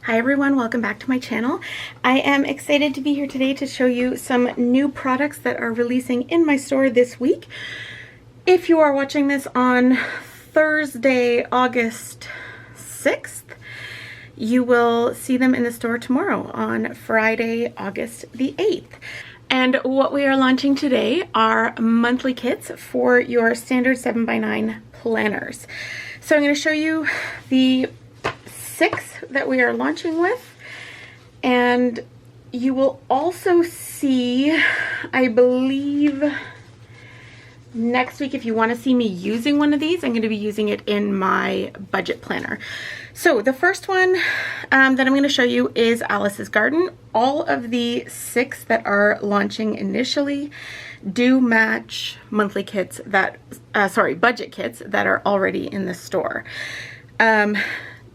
Hi everyone, welcome back to my channel. I am excited to be here today to show you some new products that are releasing in my store this week. If you are watching this on Thursday, August 6th, you will see them in the store tomorrow on Friday, August the 8th. And what we are launching today are monthly kits for your standard 7x9 planners. So I'm going to show you the 6 that we are launching with, and you will also see, I believe, next week, if you want to see me using one of these, I'm going to be using it in my budget planner. So the first one that I'm going to show you is Alice's Garden. All of the 6 that are launching initially do match monthly kits that, budget kits that are already in the store.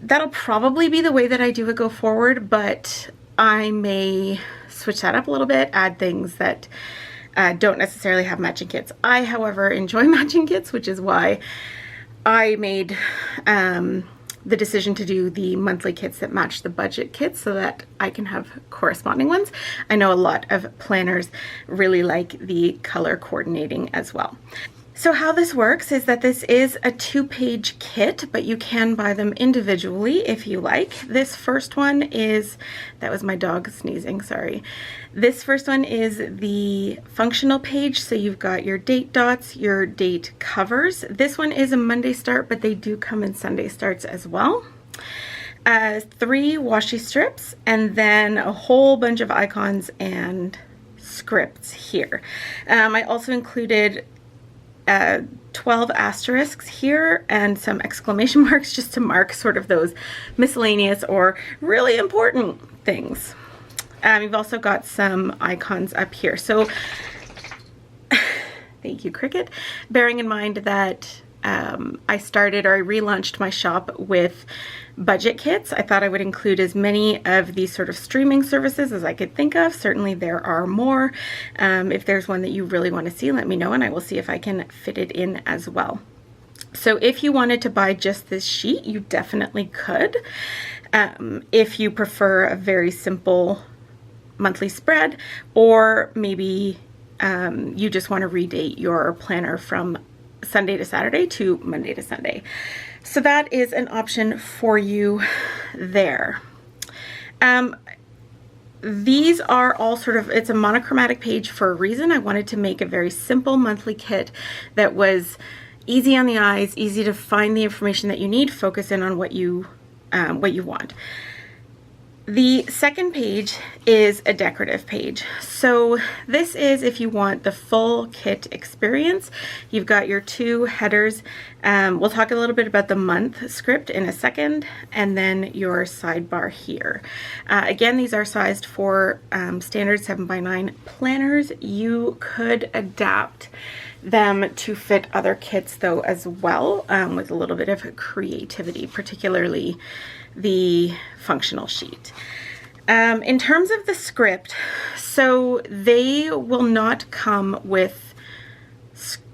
That'll probably be the way that I do it go forward, but I may switch that up a little bit, add things that don't necessarily have matching kits. I, however, enjoy matching kits, which is why I made the decision to do the monthly kits that match the budget kits so that I can have corresponding ones. I know a lot of planners really like the color coordinating as well. So how this works is that this is a 2-page kit, but you can buy them individually if you like. This first one is, that was my dog sneezing, sorry. This first one is the functional page, so you've got your date dots, your date covers. This one is a Monday start, but they do come in Sunday starts as well. 3 washi strips, and then a whole bunch of icons and scripts here. I also included 12 asterisks here and some exclamation marks just to mark sort of those miscellaneous or really important things. You've also got some icons up here. So thank you, Cricket. Bearing in mind that I relaunched my shop with budget kits, I thought I would include as many of these sort of streaming services as I could think of. Certainly there are more. If there's one that you really want to see, let me know and I will see if I can fit it in as well. So if you wanted to buy just this sheet, you definitely could. If you prefer a very simple monthly spread, or maybe you just want to redate your planner from Sunday to Saturday to Monday to Sunday. So that is an option for you there. These are all sort of, it's a monochromatic page for a reason. I wanted to make a very simple monthly kit that was easy on the eyes, easy to find the information that you need, focus in on what you want. The second page is a decorative page. So this is if you want the full kit experience. You've got your 2 headers. We'll talk a little bit about the month script in a second, and then your sidebar here. Again, these are sized for standard 7x9 planners. You could adapt them to fit other kits though as well, with a little bit of creativity, particularly the functional sheet. In terms of the script, so they will not come with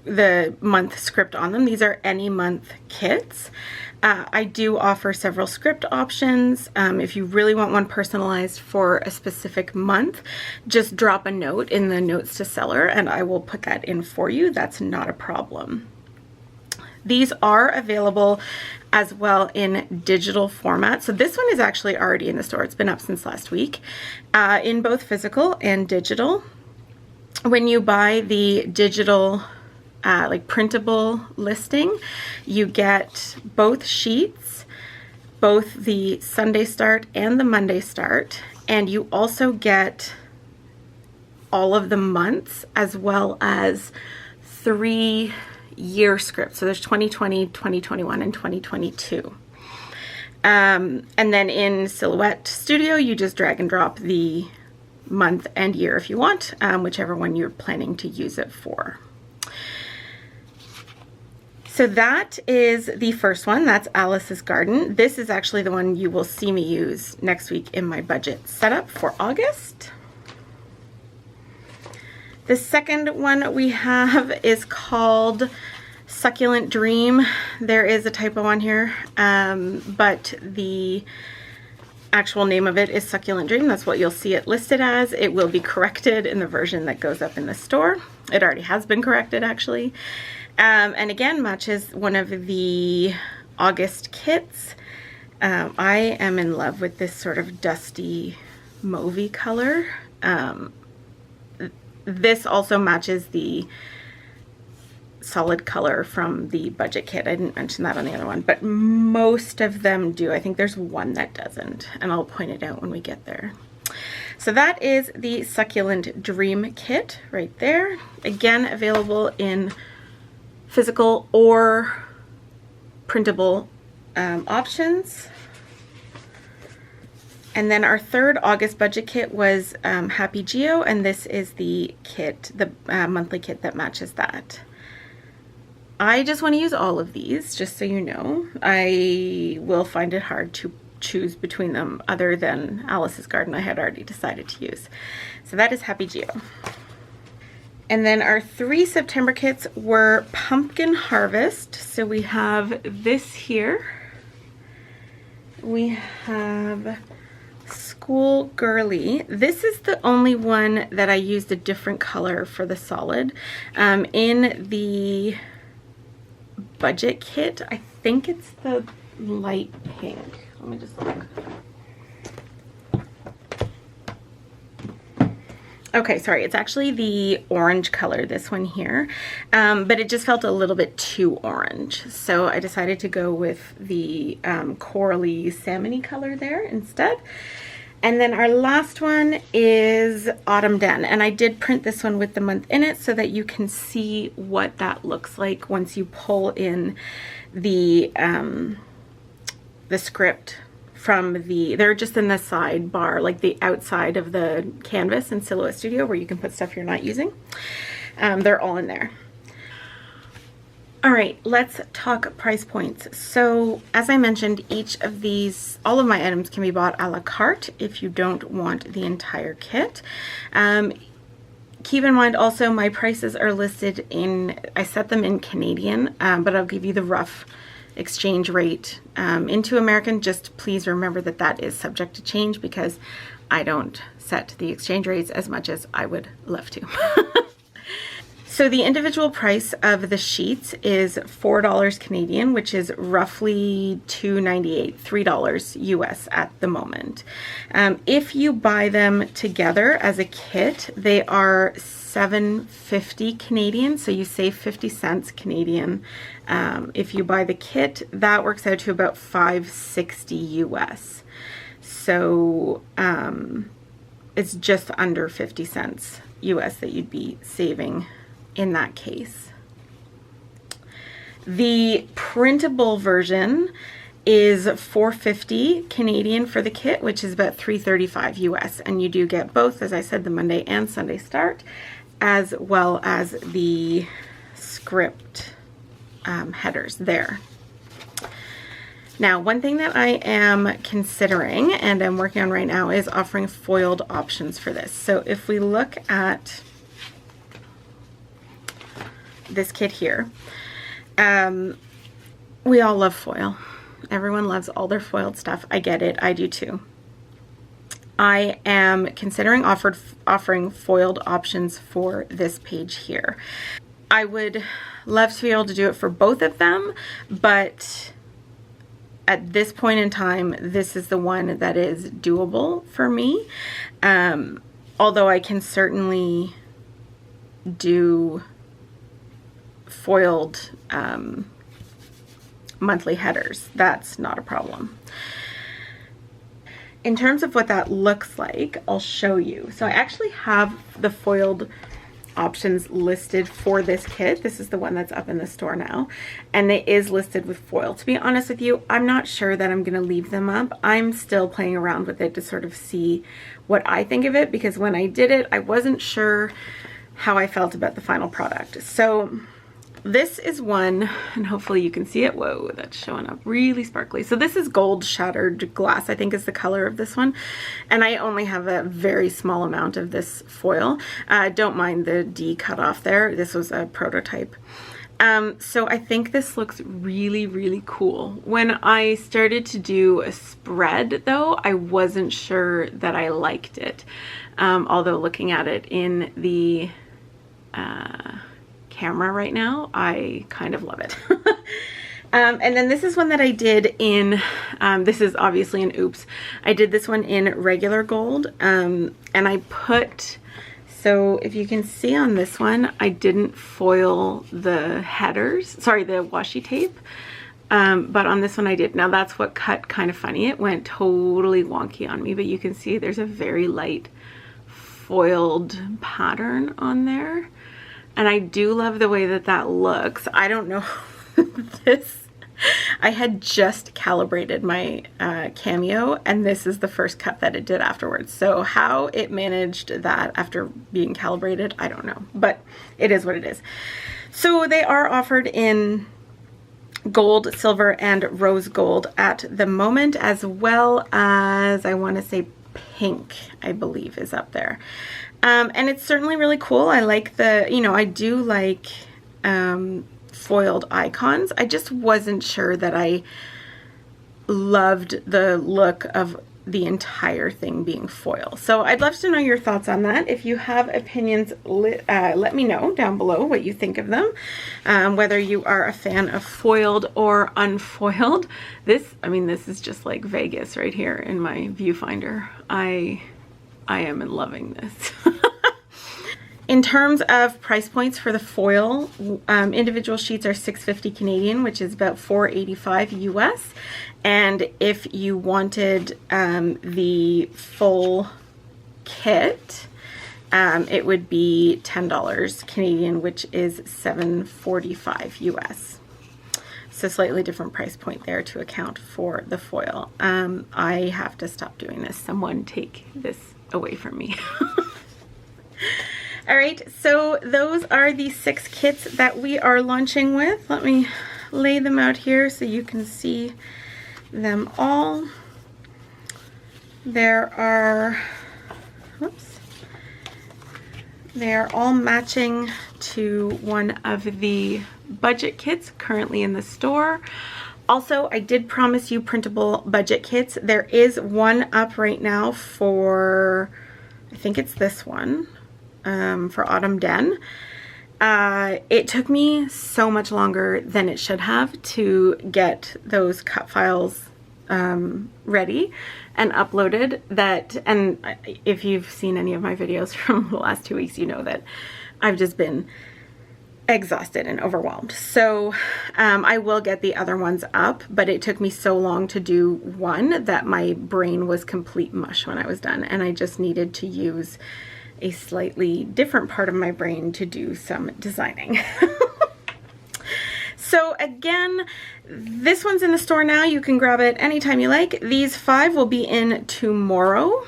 the month script on them. These are any month kits. I do offer several script options. If you really want one personalized for a specific month, just drop a note in the notes to seller and I will put that in for you. That's not a problem. These are available as well in digital format. So this one is actually already in the store. It's been up since last week, in both physical and digital. When you buy the digital like printable listing, you get both sheets, both the Sunday start and the Monday start, and you also get all of the months as well as 3 year script. So there's 2020, 2021, and 2022. And then in Silhouette Studio, you just drag and drop the month and year if you want, whichever one you're planning to use it for. So that is the first one. That's Alice's Garden. This is actually the one you will see me use next week in my budget setup for August. The second one we have is called Succulent Dream. There is a typo on here, but the actual name of it is Succulent Dream. That's what you'll see it listed as. It will be corrected in the version that goes up in the store. It already has been corrected, actually. And again, matches one of the August kits. I am in love with this sort of dusty mauvey color. This also matches the solid color from the budget kit. I didn't mention that on the other one, but most of them do. I think there's one that doesn't, and I'll point it out when we get there. So that is the Succulent Dream kit right there. Again, available in physical or printable options. And then our third August budget kit was Happy Geo, and this is the kit, the monthly kit that matches that. I just want to use all of these, just so you know. I will find it hard to choose between them other than Alice's Garden I had already decided to use. So that is Happy Geo. And then our 3 September kits were Pumpkin Harvest. So we have this here. We have School Girly. This is the only one that I used a different color for the solid. In the budget kit, I think it's the light pink. Let me just look. Okay, sorry, it's actually the orange color, this one here, but it just felt a little bit too orange, so I decided to go with the corally salmony color there instead. And then our last one is Autumn Den, and I did print this one with the month in it so that you can see what that looks like once you pull in the script from the, they're just in the sidebar, like the outside of the canvas in Silhouette Studio where you can put stuff you're not using. They're all in there. All right, let's talk price points. So as I mentioned, each of these, all of my items can be bought a la carte if you don't want the entire kit. Keep in mind also my prices are listed in, I set them in Canadian, but I'll give you the rough exchange rate into American. Just please remember that that is subject to change because I don't set the exchange rates as much as I would love to. So the individual price of the sheets is $4 Canadian, which is roughly $2.98, $3 US at the moment. If you buy them together as a kit, they are $7.50 Canadian, so you save 50 cents Canadian. If you buy the kit, that works out to about $5.60 US. So it's just under 50 cents US that you'd be saving in that case. The printable version is $4.50 Canadian for the kit, which is about $3.35 US, and you do get both, as I said, the Monday and Sunday start, as well as the script headers there. Now, one thing that I am considering and I'm working on right now is offering foiled options for this. So if we look at this kit here, we all love foil. Everyone loves all their foiled stuff. I get it. I do too. I am considering offering foiled options for this page here. I would love to be able to do it for both of them, but at this point in time, this is the one that is doable for me. Although I can certainly do foiled monthly headers. That's not a problem. In terms of what that looks like, I'll show you. So I actually have the foiled options listed for this kit. This is the one that's up in the store now, and it is listed with foil. To be honest with you, I'm not sure that I'm gonna leave them up. I'm still playing around with it to sort of see what I think of it, because when I did it, I wasn't sure how I felt about the final product. So this is one, and hopefully you can see it. Whoa, that's showing up really sparkly. So this is gold shattered glass, I think is the color of this one. And I only have a very small amount of this foil. Don't mind the D cut off there. This was a prototype. So I think this looks really, really cool. When I started to do a spread though, I wasn't sure that I liked it. Although looking at it in the camera right now, I kind of love it. And then this is one that I did in, this is obviously an oops. I did this one in regular gold, and I put, so if you can see on this one, I didn't foil the headers, sorry, the washi tape, but on this one I did. Now that's what cut kind of funny. It went totally wonky on me, but you can see there's a very light foiled pattern on there. And I do love the way that that looks. I don't know this, I had just calibrated my Cameo, and this is the first cut that it did afterwards. So how it managed that after being calibrated, I don't know, but it is what it is. So they are offered in gold, silver, and rose gold at the moment, as well as, I want to say pink, I believe is up there. And it's certainly really cool. I like the, you know, I do like foiled icons. I just wasn't sure that I loved the look of the entire thing being foil. So I'd love to know your thoughts on that. If you have opinions, let me know down below what you think of them, whether you are a fan of foiled or unfoiled. This, I mean, this is just like Vegas right here in my viewfinder. I am loving this. In terms of price points for the foil, individual sheets are $6.50 Canadian, which is about $4.85 US. And if you wanted the full kit, it would be $10 Canadian, which is $7.45 US. So slightly different price point there to account for the foil. I have to stop doing this. Someone take this away from me. All right, so those are the 6 kits that we are launching with. Let me lay them out here so you can see them all. There are, whoops, they're all matching to one of the budget kits currently in the store. Also, I did promise you printable budget kits. There is one up right now for, I think it's this one. For Autumn Den. It took me so much longer than it should have to get those cut files ready and uploaded, that, and if you've seen any of my videos from the last 2 weeks, you know that I've just been exhausted and overwhelmed. So I will get the other ones up, but it took me so long to do one that my brain was complete mush when I was done, and I just needed to use a slightly different part of my brain to do some designing. So again, this one's in the store now. You can grab it anytime you like. These 5 will be in tomorrow.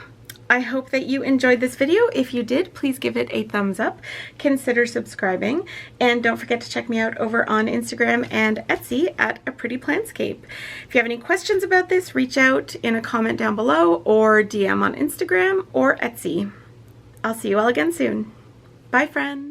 I hope that you enjoyed this video. If you did, please give it a thumbs up. Consider subscribing. And don't forget to check me out over on Instagram and Etsy at A Pretty Planscape. If you have any questions about this, reach out in a comment down below or DM on Instagram or Etsy. I'll see you all again soon. Bye, friends.